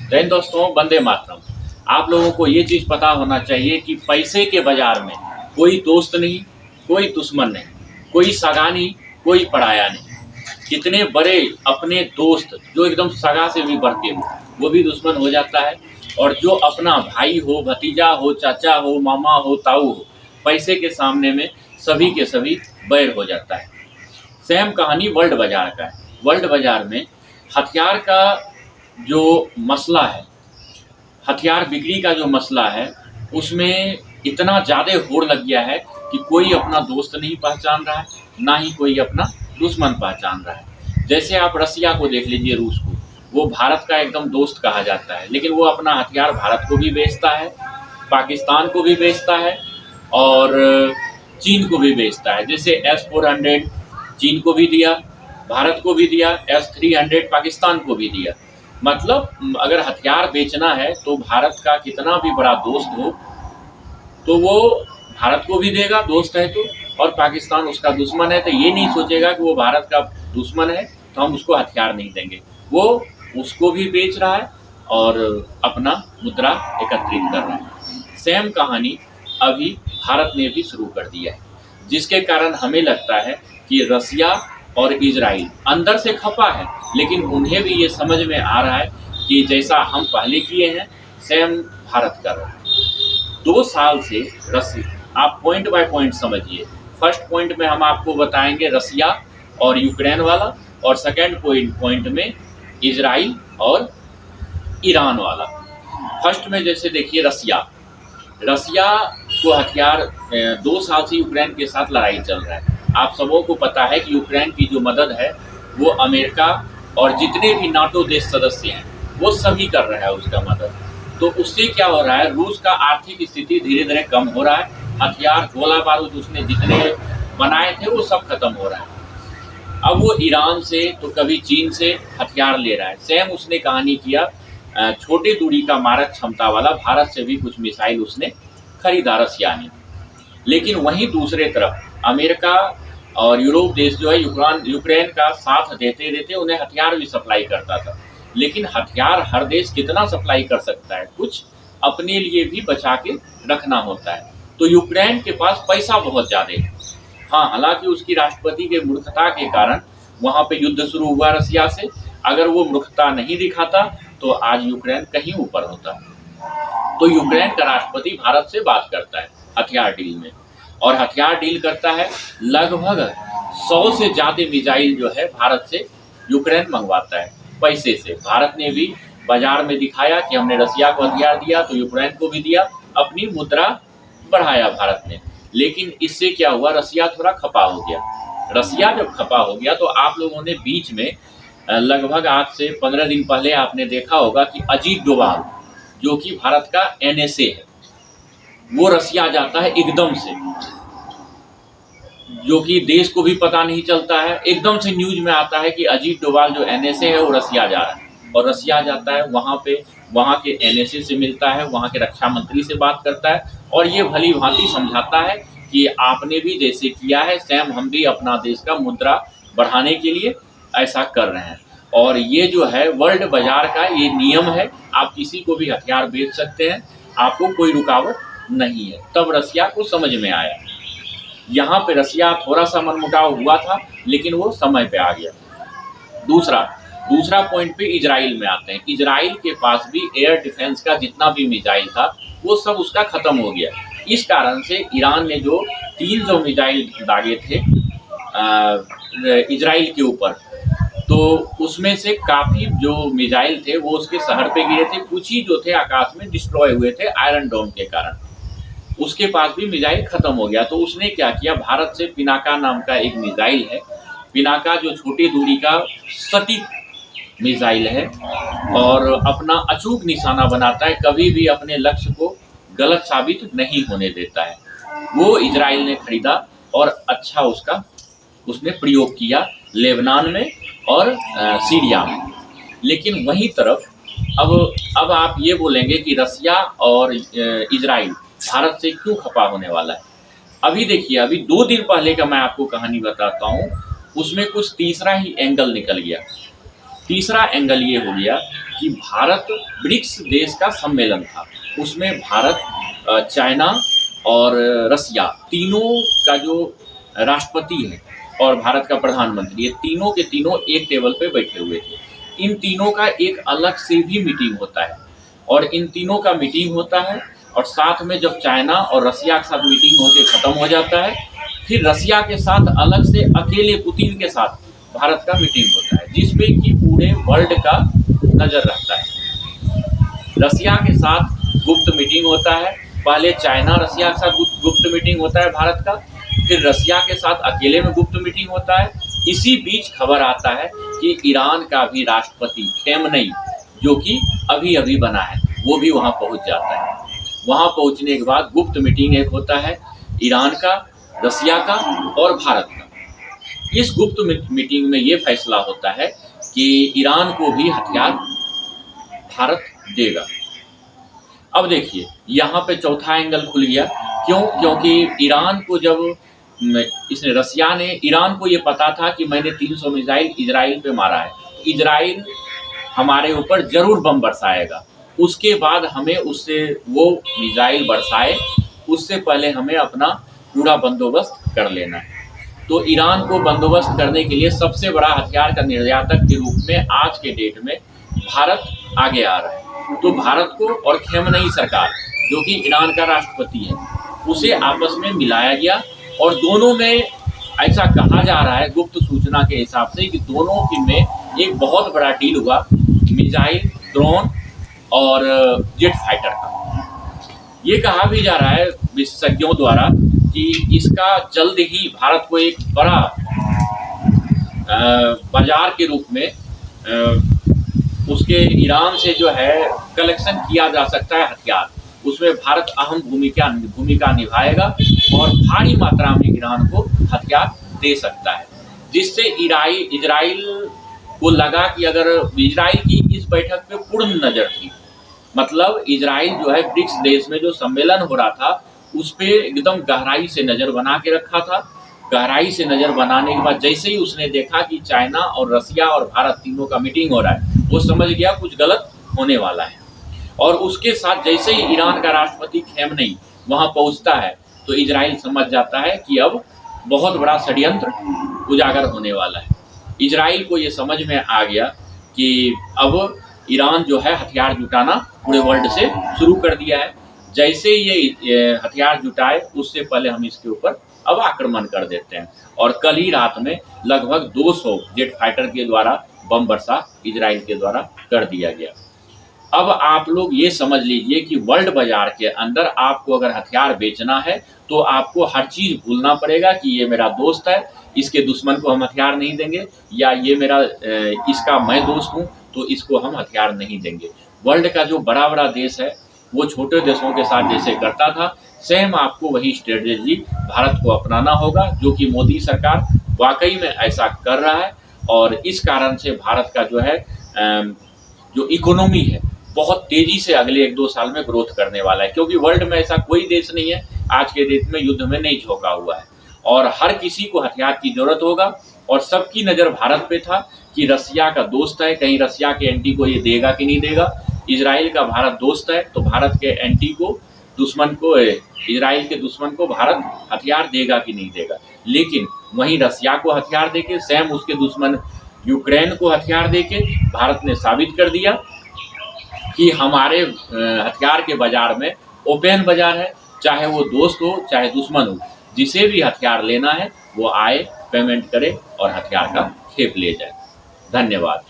जय हिंद दोस्तों, वंदे मातरम। आप लोगों को ये चीज़ पता होना चाहिए कि पैसे के बाजार में कोई दोस्त नहीं, कोई दुश्मन नहीं, कोई सगा नहीं, कोई पराया नहीं। कितने बड़े अपने दोस्त जो एकदम सगा से भी बढ़ के हो, वो भी दुश्मन हो जाता है। और जो अपना भाई हो, भतीजा हो, चाचा हो, मामा हो, ताऊ हो, पैसे के सामने में सभी के सभी बैर हो जाता है। सेम कहानी वर्ल्ड बाजार का है। वर्ल्ड बाजार में हथियार का जो मसला है, हथियार बिक्री का जो मसला है, उसमें इतना ज़्यादा होड़ लग गया है कि कोई अपना दोस्त नहीं पहचान रहा है, ना ही कोई अपना दुश्मन पहचान रहा है। जैसे आप रसिया को देख लीजिए, रूस को, वो भारत का एकदम दोस्त कहा जाता है, लेकिन वो अपना हथियार भारत को भी बेचता है, पाकिस्तान को भी बेचता है और चीन को भी बेचता है। जैसे S-400 चीन को भी दिया, भारत को भी दिया, S-300 पाकिस्तान को भी दिया। मतलब अगर हथियार बेचना है तो भारत का कितना भी बड़ा दोस्त हो तो वो भारत को भी देगा, दोस्त है तो, और पाकिस्तान उसका दुश्मन है तो ये नहीं सोचेगा कि वो भारत का दुश्मन है तो हम उसको हथियार नहीं देंगे। वो उसको भी बेच रहा है और अपना मुद्रा एकत्रित कर रहा है। सेम कहानी अभी भारत ने भी शुरू कर दिया है, जिसके कारण हमें लगता है कि रसिया और इजराइल अंदर से खपा है, लेकिन उन्हें भी ये समझ में आ रहा है कि जैसा हम पहले किए हैं सेम भारत कर रहा है। 2 साल से रसिया, आप पॉइंट बाय पॉइंट समझिए। फर्स्ट पॉइंट में हम आपको बताएंगे रसिया और यूक्रेन वाला, और सेकेंड पॉइंट में इजराइल और ईरान वाला। फर्स्ट में जैसे देखिए, रसिया को हथियार 2 साल से यूक्रेन के साथ लड़ाई चल रहा है। आप सबों को पता है कि यूक्रेन की जो मदद है वो अमेरिका और जितने भी नाटो देश सदस्य हैं वो सभी कर रहा है उसका मदद। तो उससे क्या हो रहा है, रूस का आर्थिक स्थिति धीरे धीरे कम हो रहा है। हथियार, गोला बारूद उसने जितने बनाए थे वो सब खत्म हो रहा है। अब वो ईरान से तो कभी चीन से हथियार ले रहा है। सेम उसने कहानी किया, छोटी दूरी का मारक क्षमता वाला भारत से भी कुछ मिसाइल उसने खरीदा, रसिया ने। लेकिन वहीं दूसरे तरफ अमेरिका और यूरोप देश जो है यूक्रेन का साथ देते देते उन्हें हथियार भी सप्लाई करता था। लेकिन हथियार हर देश कितना सप्लाई कर सकता है, कुछ अपने लिए भी बचा के रखना होता है। तो यूक्रेन के पास पैसा बहुत ज़्यादा है। हाँ, हालांकि उसकी राष्ट्रपति के मूर्खता के कारण वहाँ पे युद्ध शुरू हुआ रसिया से। अगर वो मूर्खता नहीं दिखाता तो आज यूक्रेन कहीं ऊपर होता। तो यूक्रेन का राष्ट्रपति भारत से बात करता है हथियार डील में, और हथियार डील करता है। लगभग 100 से ज़्यादा मिसाइल जो है भारत से यूक्रेन मंगवाता है पैसे से। भारत ने भी बाजार में दिखाया कि हमने रसिया को हथियार दिया तो यूक्रेन को भी दिया, अपनी मुद्रा बढ़ाया भारत ने। लेकिन इससे क्या हुआ, रसिया थोड़ा खपा हो गया। रसिया जब खपा हो गया तो आप लोगों ने बीच में लगभग आज से 15 दिन पहले आपने देखा होगा कि अजीत डोभाल, जो कि भारत का NSA है, वो रसिया जाता है एकदम से, जो कि देश को भी पता नहीं चलता है। एकदम से न्यूज में आता है कि अजीत डोभाल जो NSA है वो रसिया जा रहा है, और रसिया जाता है वहाँ पे, वहाँ के NSA से मिलता है, वहाँ के रक्षा मंत्री से बात करता है, और ये भली भांति समझाता है कि आपने भी जैसे किया है सेम हम भी अपना देश का मुद्रा बढ़ाने के लिए ऐसा कर रहे हैं। और ये जो है वर्ल्ड बाजार का ये नियम है, आप किसी को भी हथियार बेच सकते हैं, आपको कोई रुकावट नहीं है। तब रसिया को समझ में आया। यहाँ पे रसिया थोड़ा सा मनमुटाव हुआ था, लेकिन वो समय पे आ गया। दूसरा पॉइंट पे इजराइल में आते हैं। इजराइल के पास भी एयर डिफेंस का जितना भी मिसाइल था वो सब उसका खत्म हो गया। इस कारण से ईरान ने जो 300 मिसाइल दागे थे इजराइल के ऊपर, तो उसमें से काफ़ी जो मिसाइल थे वो उसके शहर पे गिरे थे, कुछ ही जो थे आकाश में डिस्ट्रॉय हुए थे आयरन डोम के कारण। उसके पास भी मिसाइल खत्म हो गया। तो उसने क्या किया, भारत से पिनाका नाम का एक मिसाइल है, पिनाका जो छोटी दूरी का सटीक मिसाइल है और अपना अचूक निशाना बनाता है, कभी भी अपने लक्ष्य को गलत साबित नहीं होने देता है। वो इजराइल ने खरीदा और अच्छा उसने प्रयोग किया लेबनान में और सीरिया में। लेकिन वहीं तरफ अब आप ये बोलेंगे कि रसिया और इजराइल भारत से क्यों खपा होने वाला है। अभी देखिए, अभी 2 दिन पहले का मैं आपको कहानी बताता हूँ, उसमें कुछ तीसरा ही एंगल निकल गया। तीसरा एंगल ये हो गया कि भारत ब्रिक्स देश का सम्मेलन था, उसमें भारत, चाइना और रसिया तीनों का जो राष्ट्रपति है और भारत का प्रधानमंत्री, ये तीनों के तीनों एक टेबल पे बैठे हुए थे। इन तीनों का एक अलग से भी मीटिंग होता है और इन तीनों का मीटिंग होता है और साथ में जब चाइना और रसिया के साथ मीटिंग होकर ख़त्म हो जाता है, फिर रसिया के साथ अलग से अकेले पुतिन के साथ भारत का मीटिंग होता है, जिसपे कि पूरे वर्ल्ड का नज़र रहता है। रसिया के साथ गुप्त मीटिंग होता है, पहले चाइना रसिया के साथ गुप्त मीटिंग होता है भारत का, फिर रसिया के साथ अकेले में गुप्त मीटिंग होता है। इसी बीच खबर आता है कि ईरान का भी राष्ट्रपति खेमनेई, जो कि अभी अभी बना है, वो भी वहाँ पहुँच जाता है। वहाँ पहुँचने के बाद गुप्त मीटिंग एक होता है ईरान का, रसिया का और भारत का। इस गुप्त मीटिंग में ये फैसला होता है कि ईरान को भी हथियार भारत देगा। अब देखिए यहाँ पे चौथा एंगल खुल गया, क्यों? क्योंकि ईरान को जब इसने रसिया ने, ईरान को ये पता था कि मैंने 300 मिसाइल इजराइल पे मारा है, इजराइल हमारे ऊपर ज़रूर बम बरसाएगा, उसके बाद हमें उससे वो मिसाइल बरसाए उससे पहले हमें अपना पूरा बंदोबस्त कर लेना है। तो ईरान को बंदोबस्त करने के लिए सबसे बड़ा हथियार का निर्यातक के रूप में आज के डेट में भारत आगे आ रहा है। तो भारत को और खेमनेई सरकार, जो कि ईरान का राष्ट्रपति है, उसे आपस में मिलाया गया और दोनों में ऐसा कहा जा रहा है गुप्त सूचना के हिसाब से कि दोनों में एक बहुत बड़ा डील हुआ मिसाइल, ड्रोन और जेट फाइटर का। ये कहा भी जा रहा है विशेषज्ञों द्वारा कि इसका जल्द ही भारत को एक बड़ा बाजार के रूप में उसके ईरान से जो है कलेक्शन किया जा सकता है हथियार, उसमें भारत अहम भूमिका निभाएगा और भारी मात्रा में ईरान को हथियार दे सकता है, जिससे इजराइल को लगा कि अगर इजराइल की इस बैठक पे पूर्ण नज़र थी, मतलब इजराइल जो है ब्रिक्स देश में जो सम्मेलन हो रहा था उस पर एकदम गहराई से नज़र बना के रखा था। गहराई से नज़र बनाने के बाद जैसे ही उसने देखा कि चाइना और रसिया और भारत तीनों का मीटिंग हो रहा है, वो समझ गया कुछ गलत होने वाला है। और उसके साथ जैसे ही ईरान का राष्ट्रपति खेमनेई वहाँ पहुँचता है तो इजराइल समझ जाता है कि अब बहुत बड़ा षड्यंत्र उजागर होने वाला है। इजराइल को ये समझ में आ गया कि अब ईरान जो है हथियार जुटाना पूरे वर्ल्ड से शुरू कर दिया है। जैसे ये हथियार जुटाए उससे पहले हम इसके ऊपर अब आक्रमण कर देते हैं। और कल ही रात में लगभग 200 जेट फाइटर के द्वारा बम वर्षा इजराइल के द्वारा कर दिया गया। अब आप लोग ये समझ लीजिए कि वर्ल्ड बाजार के अंदर आपको अगर हथियार बेचना है तो आपको हर चीज़ भूलना पड़ेगा कि ये मेरा दोस्त है, इसके दुश्मन को हम हथियार नहीं देंगे, या ये मेरा इसका मैं दोस्त हूँ तो इसको हम हथियार नहीं देंगे। वर्ल्ड का जो बड़ा बड़ा देश है वो छोटे देशों के साथ जैसे करता था, सेम आपको वही स्ट्रेटेजी भारत को अपनाना होगा, जो कि मोदी सरकार वाकई में ऐसा कर रहा है। और इस कारण से भारत का जो है जो इकोनॉमी है बहुत तेज़ी से अगले 1-2 साल में ग्रोथ करने वाला है, क्योंकि वर्ल्ड में ऐसा कोई देश नहीं है आज के डेट में युद्ध में नहीं झोंका हुआ है और हर किसी को हथियार की ज़रूरत होगा। और सबकी नज़र भारत पे था कि रसिया का दोस्त है, कहीं रसिया के एंटी को ये देगा कि नहीं देगा। इजराइल का भारत दोस्त है तो भारत के एंटी को, दुश्मन को, इजराइल के दुश्मन को भारत हथियार देगा कि नहीं देगा। लेकिन वहीं रसिया को हथियार देके, सेम उसके दुश्मन यूक्रेन को हथियार देके भारत ने साबित कर दिया कि हमारे हथियार के बाज़ार में ओपन बाज़ार है, चाहे वो दोस्त हो चाहे दुश्मन हो, जिसे भी हथियार लेना है वो आए, पेमेंट करे और हथियार का खेप ले जाए। धन्यवाद।